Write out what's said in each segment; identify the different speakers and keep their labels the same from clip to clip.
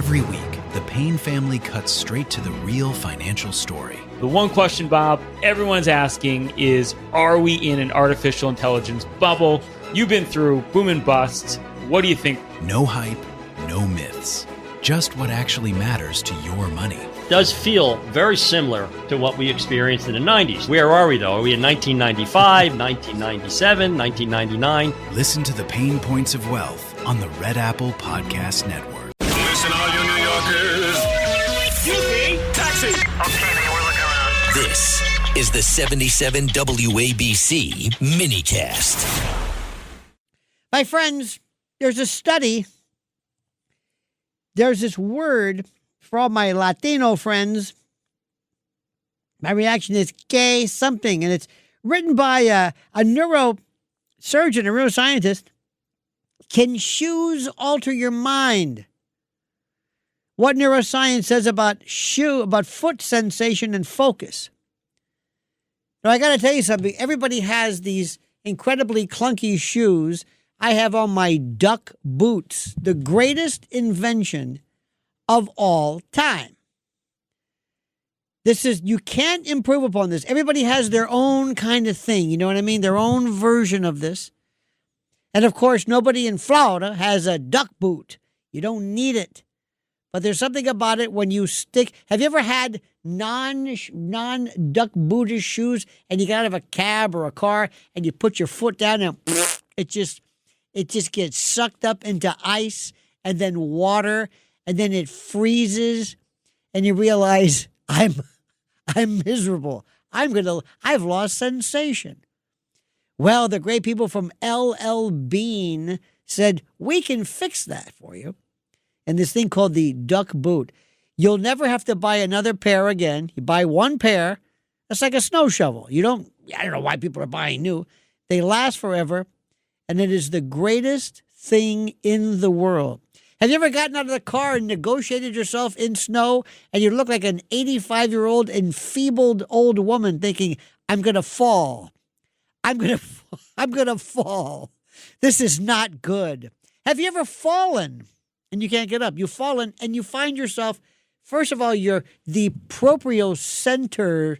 Speaker 1: Every week, the Payne family cuts straight to the real financial story.
Speaker 2: The one question, Bob, everyone's asking is, are we in an artificial intelligence bubble? You've been through boom and bust. What do you think?
Speaker 1: No hype, no myths. Just what actually matters to your money.
Speaker 3: Does feel very similar to what we experienced in the 90s. Where are we, though? Are we in 1995, 1997, 1999?
Speaker 1: Listen to the Pain Points of Wealth on the Red Apple Podcast Network.
Speaker 4: Listen, all you New Yorkers. Taxi.
Speaker 5: Okay, man, we're looking around.
Speaker 6: This is the 77 WABC minicast.
Speaker 7: My friends, there's a study. There's this word for all my Latino friends. My reaction is gay something, and it's written by a neurosurgeon, a neuroscientist. Can shoes alter your mind? What neuroscience says about foot sensation and focus. Now, I got to tell you something. Everybody has these incredibly clunky shoes. I have on my duck boots, the greatest invention of all time. You can't improve upon this. Everybody has their own kind of thing, you know what I mean? Their own version of this. And of course, nobody in Florida has a duck boot. You don't need it. But there's something about it when you stick. Have you ever had non-duck bootish shoes and you get out of a cab or a car and you put your foot down and it just gets sucked up into ice and then water and then it freezes and you realize I'm miserable. I've lost sensation. Well, the great people from LL Bean said, we can fix that for you. And this thing called the duck boot. You'll never have to buy another pair again. You buy one pair. That's like a snow shovel. I don't know why people are buying new. They last forever. And it is the greatest thing in the world. Have you ever gotten out of the car and negotiated yourself in snow and you look like an 85-year-old enfeebled old woman thinking, I'm going to fall. I'm going to fall. This is not good. Have you ever fallen and you can't get up? You've fallen and you find yourself, first of all, you're the propriocentric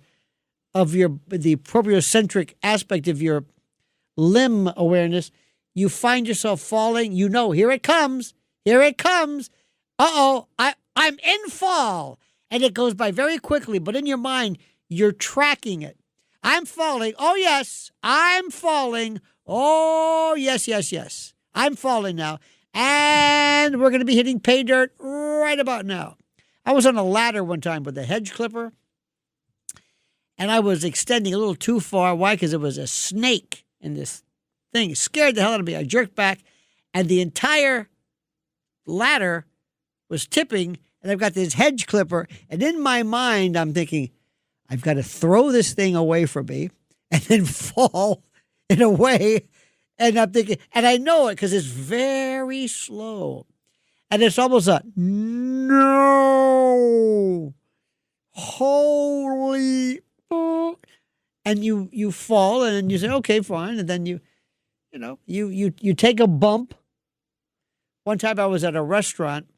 Speaker 7: aspect of your limb awareness. You find yourself falling. You know, here it comes. Here it comes. Uh-oh, I'm in fall. And it goes by very quickly, but in your mind, you're tracking it. I'm falling. Oh, yes, I'm falling. Oh, yes. I'm falling now. And we're going to be hitting pay dirt right about now. I was on a ladder one time with a hedge clipper, and I was extending a little too far. Why? Because it was a snake in this thing. It scared the hell out of me. I jerked back, and the entire ladder was tipping, and I've got this hedge clipper, and in my mind, I'm thinking, I've got to throw this thing away from me and then fall in a way. And I'm thinking, and I know it because it's very slow. And it's almost a, no, holy, and you fall and you say, okay, fine. And then you take a bump. One time I was at a restaurant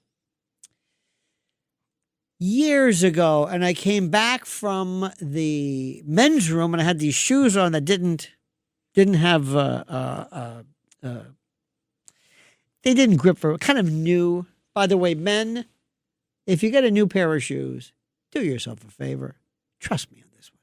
Speaker 7: years ago, and I came back from the men's room, and I had these shoes on that didn't have they didn't grip for kind of new. By the way, men, if you get a new pair of shoes, do yourself a favor. Trust me on this one.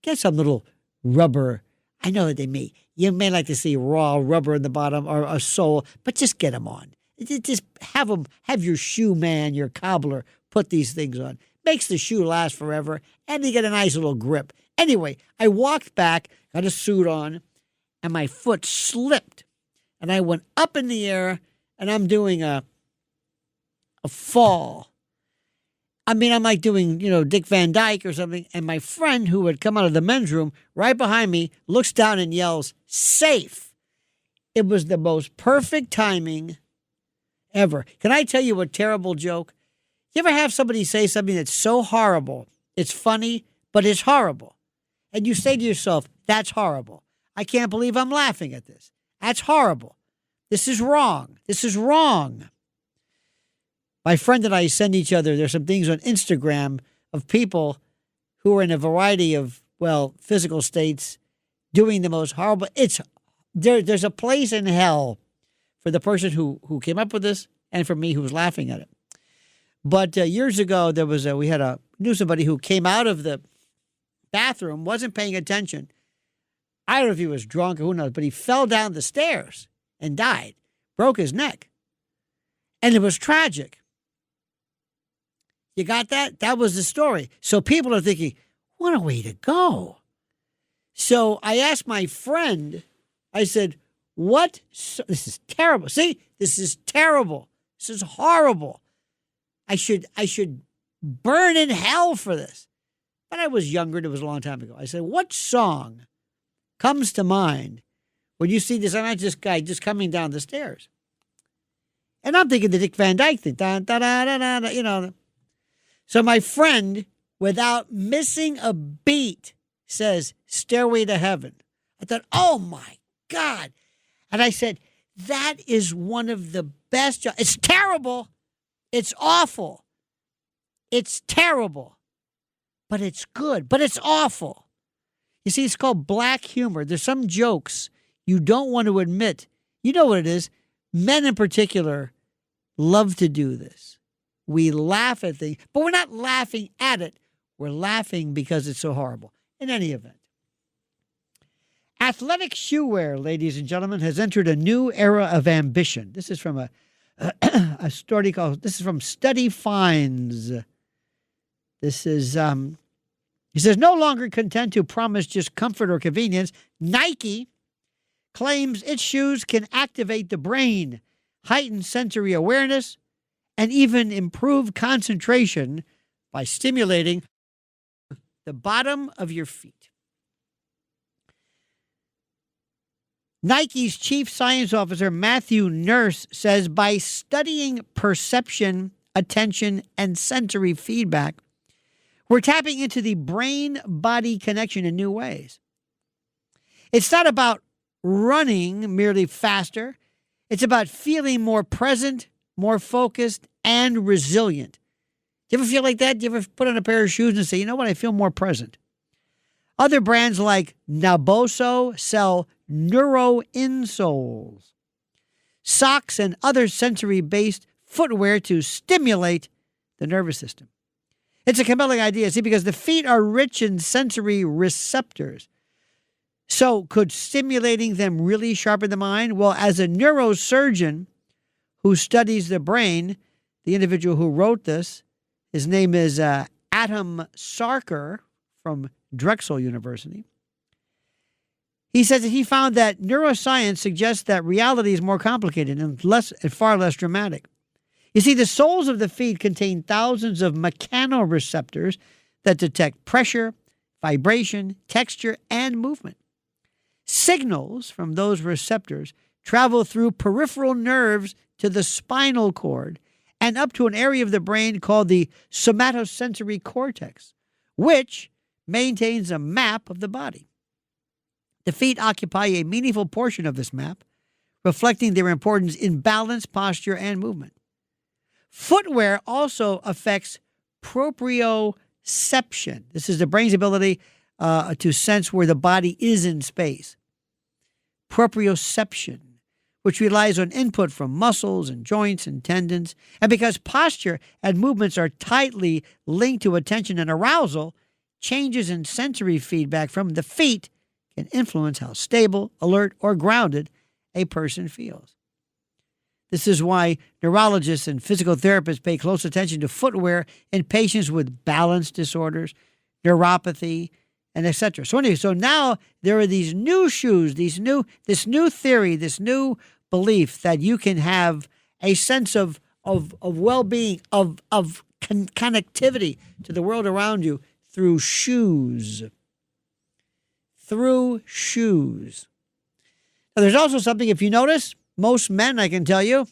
Speaker 7: Get some little rubber. I know that you may like to see raw rubber in the bottom or a sole, but just get them on. Just have your shoe man, your cobbler, put these things on. Makes the shoe last forever, and you get a nice little grip. Anyway, I walked back, got a suit on, and my foot slipped. And I went up in the air, and I'm doing a fall. I mean, I'm like doing, Dick Van Dyke or something. And my friend who had come out of the men's room right behind me looks down and yells, safe. It was the most perfect timing ever. Can I tell you a terrible joke? You ever have somebody say something that's so horrible, it's funny, but it's horrible? And you say to yourself, that's horrible. I can't believe I'm laughing at this. That's horrible. This is wrong. This is wrong. My friend and I send each other, there's some things on Instagram of people who are in a variety of, physical states doing the most horrible. There's a place in hell for the person who came up with this and for me who was laughing at it. But years ago, we knew somebody who came out of the bathroom, wasn't paying attention. I don't know if he was drunk or who knows, but he fell down the stairs and died, broke his neck. And it was tragic. You got that? That was the story. So people are thinking, what a way to go. So I asked my friend, I said, this is terrible. See, this is terrible. This is horrible. I should burn in hell for this. But I was younger, and it was a long time ago. I said, what song comes to mind when you see this guy just coming down the stairs? And I'm thinking the Dick Van Dyke thing. Da, da, da, da, da, you know. So my friend, without missing a beat, says, Stairway to Heaven. I thought, oh, my God. And I said, that is one of the best. It's terrible. It's awful. It's terrible. But it's good. But it's awful. You see, it's called black humor. There's some jokes you don't want to admit. You know what it is. Men in particular love to do this. We laugh at things, but we're not laughing at it. We're laughing because it's so horrible. In any event, athletic shoe wear, ladies and gentlemen, has entered a new era of ambition. This is from a story called, this is from Study Finds. This is, he says, no longer content to promise just comfort or convenience, Nike claims its shoes can activate the brain, heighten sensory awareness, and even improve concentration by stimulating the bottom of your feet. Nike's chief science officer, Matthew Nurse, says by studying perception, attention, and sensory feedback, we're tapping into the brain-body connection in new ways. It's not about running merely faster. It's about feeling more present, more focused, and resilient. Do you ever feel like that? Do you ever put on a pair of shoes and say, you know what, I feel more present? Other brands like Naboso sell Neuro-Insoles, socks and other sensory-based footwear to stimulate the nervous system. It's a compelling idea, see, because the feet are rich in sensory receptors. So could stimulating them really sharpen the mind? Well, as a neurosurgeon who studies the brain, the individual who wrote this, his name is Adam Sarker from Drexel University. He says that he found that neuroscience suggests that reality is more complicated and far less dramatic. You see, the soles of the feet contain thousands of mechanoreceptors that detect pressure, vibration, texture, and movement. Signals from those receptors travel through peripheral nerves to the spinal cord and up to an area of the brain called the somatosensory cortex, which maintains a map of the body. The feet occupy a meaningful portion of this map, reflecting their importance in balance, posture, and movement. Footwear also affects proprioception. This is the brain's ability to sense where the body is in space. Proprioception, which relies on input from muscles and joints and tendons. And because posture and movements are tightly linked to attention and arousal, changes in sensory feedback from the feet can influence how stable, alert, or grounded a person feels. This is why neurologists and physical therapists pay close attention to footwear in patients with balance disorders, neuropathy, and etc. So anyway, so now there are these new shoes, this new theory, this new belief that you can have a sense of well-being, of connectivity to the world around you through shoes. Through shoes. Now, there's also something, if you notice, most men, I can tell you,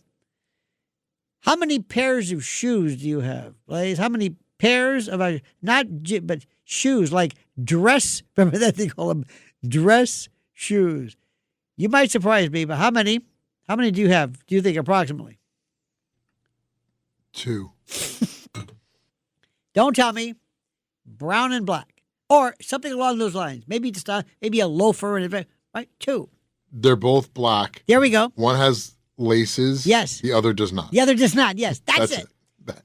Speaker 7: how many pairs of shoes do you have, ladies? How many pairs of, but shoes, like dress, remember that they call them dress shoes. You might surprise me, but how many do you have, do you think, approximately?
Speaker 8: 2.
Speaker 7: Don't tell me brown and black or something along those lines. Maybe just maybe a loafer and right. 2.
Speaker 8: They're both black.
Speaker 7: There we go.
Speaker 8: One has laces.
Speaker 7: Yes.
Speaker 8: The other does not.
Speaker 7: The other does not. Yes, that's it.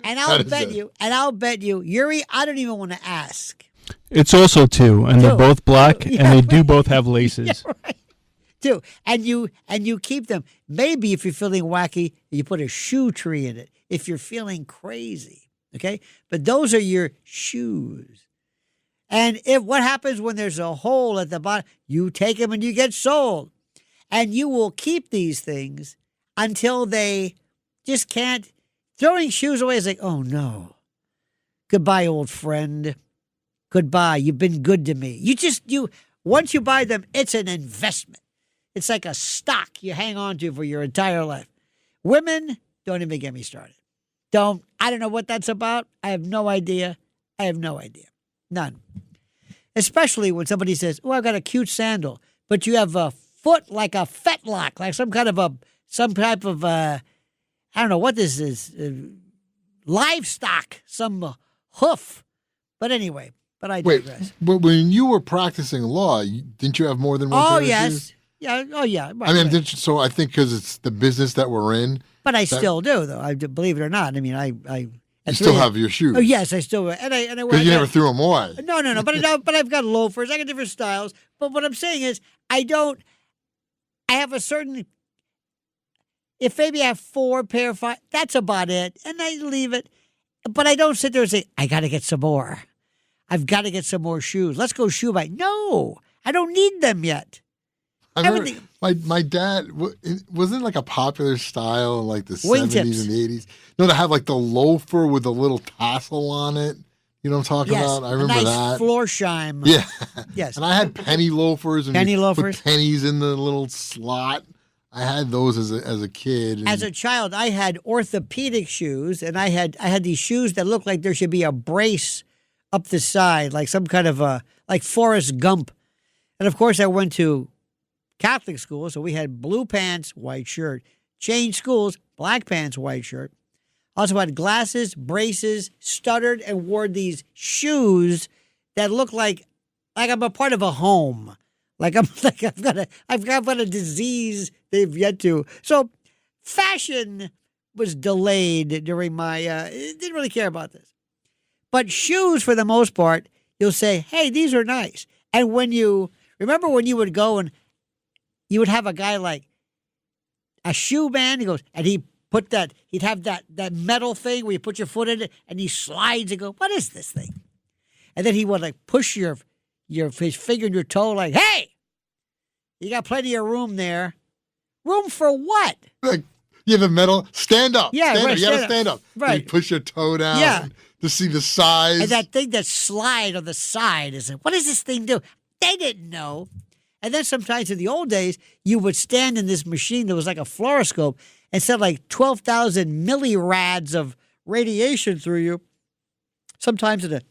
Speaker 7: And I'll bet you, Yuri, I don't even want to ask.
Speaker 9: It's also 2, and they're both black, and they do both have laces.
Speaker 7: Yeah, right. 2, and you keep them. Maybe if you're feeling wacky, you put a shoe tree in it. If you're feeling crazy, okay. But those are your shoes. And what happens when there's a hole at the bottom? You take them and you get sold, and you will keep these things until they just can't. Throwing shoes away is like, oh no, goodbye, old friend. Goodbye. You've been good to me. Once you buy them, it's an investment. It's like a stock you hang on to for your entire life. Women, don't even get me started. I don't know what that's about. I have no idea. None. Especially when somebody says, oh, I've got a cute sandal, but you have a foot like a fetlock, like some type of, I don't know what this is, livestock, some hoof. But anyway. But I digress.
Speaker 8: But when you were practicing law, didn't you have more than one pair of shoes?
Speaker 7: Yeah. Oh, yeah. Right,
Speaker 8: I mean, so I think because it's the business that we're in.
Speaker 7: But I still do, though. I believe it or not. I mean,
Speaker 8: you still have your shoes.
Speaker 7: Oh, yes, I still.
Speaker 8: Because you never threw them away.
Speaker 7: No. But I've got loafers. I got different styles. But what I'm saying is, I have a certain. If maybe I have 4 pair of 5, that's about it, and I leave it. But I don't sit there and say, I got to get some more. I've got to get some more shoes. Let's go shoe buy. No, I don't need them yet.
Speaker 8: I remember my dad, wasn't it like a popular style in like the 70s and the 80s? No, to have like the loafer with a little tassel on it. You know what I'm talking about? I remember
Speaker 7: nice
Speaker 8: that.
Speaker 7: Florsheim.
Speaker 8: Yeah.
Speaker 7: Yes.
Speaker 8: And I had penny loafers. And
Speaker 7: loafers.
Speaker 8: Put pennies in the little slot. I had those as a kid.
Speaker 7: As a child, I had orthopedic shoes, and I had these shoes that looked like there should be a brace up the side, like some kind of like Forrest Gump. And of course, I went to Catholic school, so we had blue pants, white shirt. Chain schools, black pants, white shirt. Also had glasses, braces, stuttered, and wore these shoes that looked like I'm a part of a home. I've got a disease they've yet to. So fashion was delayed during my, didn't really care about this. But shoes, for the most part, you'll say, hey, these are nice. And remember when you would go and you would have a guy like a shoe man, he goes, and he'd have that metal thing where you put your foot in it and he slides and go, what is this thing? And then he would like push his finger in your toe like, hey, you got plenty of room there. Room for what?
Speaker 8: Like, you have a metal, stand up.
Speaker 7: Yeah,
Speaker 8: stand
Speaker 7: right,
Speaker 8: up. You got to stand up.
Speaker 7: Right.
Speaker 8: You push your toe down.
Speaker 7: Yeah.
Speaker 8: To see the size.
Speaker 7: And that thing that slide on the side what does this thing do? They didn't know. And then sometimes in the old days, you would stand in this machine that was like a fluoroscope and send like 12,000 millirads of radiation through you. Sometimes at a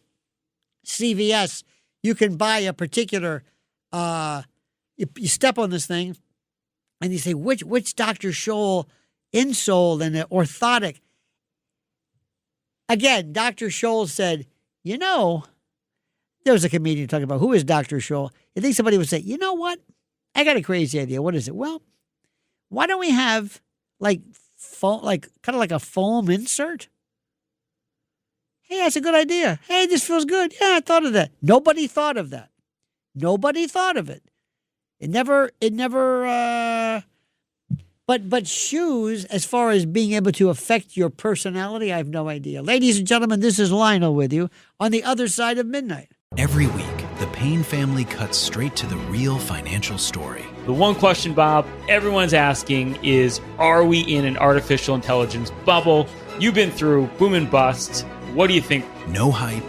Speaker 7: CVS, you can buy a particular, you step on this thing and you say, which Dr. Scholl insole and orthotic. Again, Dr. Scholl said, there was a comedian talking about who is Dr. Scholl. You think somebody would say, you know what? I got a crazy idea. What is it? Well, why don't we have kind of like a foam insert? Hey, that's a good idea. Hey, this feels good. Yeah, I thought of that. Nobody thought of that. Nobody thought of it. It never. But shoes, as far as being able to affect your personality, I have no idea. Ladies and gentlemen, this is Lionel with you on the other side of midnight.
Speaker 1: Every week, the Payne family cuts straight to the real financial story.
Speaker 2: The one question, Bob, everyone's asking is, are we in an artificial intelligence bubble? You've been through boom and bust. What do you think?
Speaker 1: No hype,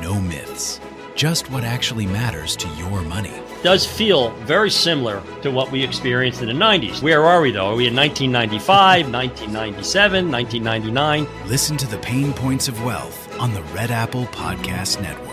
Speaker 1: no myths. Just what actually matters to your money.
Speaker 3: Does feel very similar to what we experienced in the 90s. Where are we, though? Are we in 1995, 1997, 1999?
Speaker 1: Listen to the Pain Points of Wealth on the Red Apple Podcast Network.